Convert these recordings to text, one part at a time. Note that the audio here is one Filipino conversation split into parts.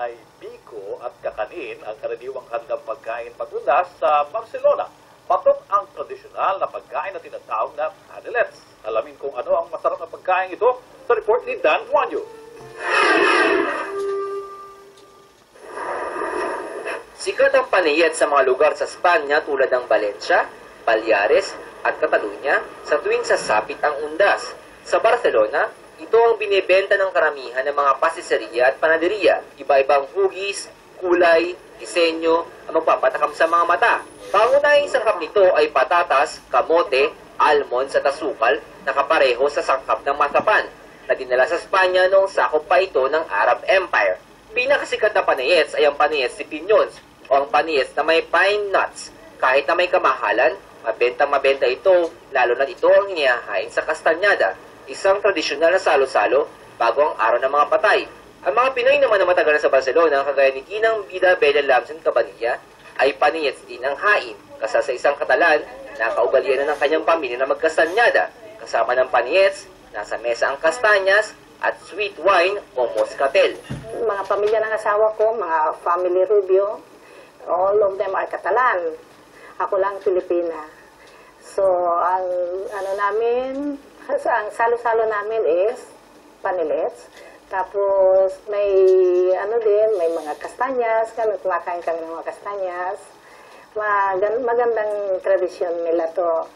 ay biko at kakanin ang karaniwang handang pagkain paglunas sa Barcelona. Patok ang tradisyonal na pagkain na tinatawag na canelets. Alamin kung ano ang masarap na pagkain ito sa report ni Dan Juanyo. Sikat ang panayet sa mga lugar sa Spanya tulad ng Valencia, Baleares at Catalunya sa tuwing sasapit ang undas. Sa Barcelona, ito ang binibenta ng karamihan ng mga pastisseria at panaderia. Iba-ibang hugis, kulay, disenyo ang magpapatakam sa mga mata. Pangunahing sangkap nito ay patatas, kamote, almonds at asukal na kapareho sa sangkap ng masapan na dinala sa Spanya noong sakop pa ito ng Arab Empire. Pinakasikat na panayets ay ang panayets si Pinyons o ang panayets na may pine nuts. Kahit na may kamahalan, mabenta ito, lalo na ito ang inihahain sa kastanyada, isang tradisyonal na salo-salo bago ang araw ng mga patay. Ang mga Pinoy naman na matagal na sa Barcelona, kagaya ni Ginang Bida Bella Lamson Cabanilla, ay panayets din ang hain, kasal sa isang Katalan na kaugalian na ng kanyang pamilya na magkastanyada. Kasama ng panayets, nasa mesa ang kastanyas at sweet wine o moscatel. Mga pamilya ng asawa ko, mga family Rubio, all of them are Catalan. Ako lang Pilipina. So, ang salo-salo namin is panilets. Tapos, may may mga kastanyas. Kumakain kami ng mga kastanyas. Magandang tradisyon nila to.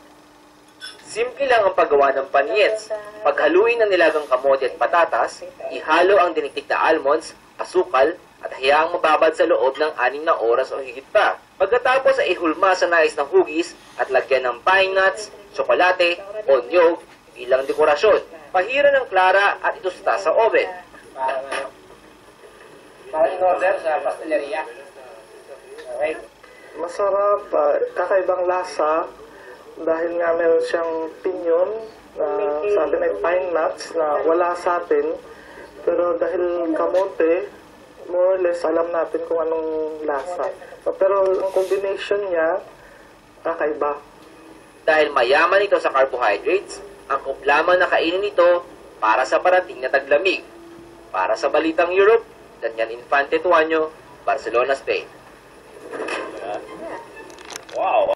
Simple lang ang paggawa ng panayets. Paghaluin ng nilagang kamote at patatas, ihalo ang diniktik na almonds, asukal, at hayaang mababad sa loob ng 6 na oras o higit pa. Pagkatapos ay ihulma sa nais ng hugis at lagyan ng pine nuts, tsokolate o niyog bilang dekorasyon. Pahira ng klara at itusta sa oven. Parang in-order sa pasteleria. Okay. Masarap, kakaibang lasa dahil nga meron siyang pinyon na sabi may pine nuts na wala sa atin. Pero dahil kamote, more or less alam natin kung anong lasa. Pero ang combination niya, kakaiba. Dahil mayaman ito sa carbohydrates, angkop lamang na kainin ito para sa parating na taglamig. Para sa Balitang Europe, Daniel Infante Tuanyo, Barcelona, Spain. Wow!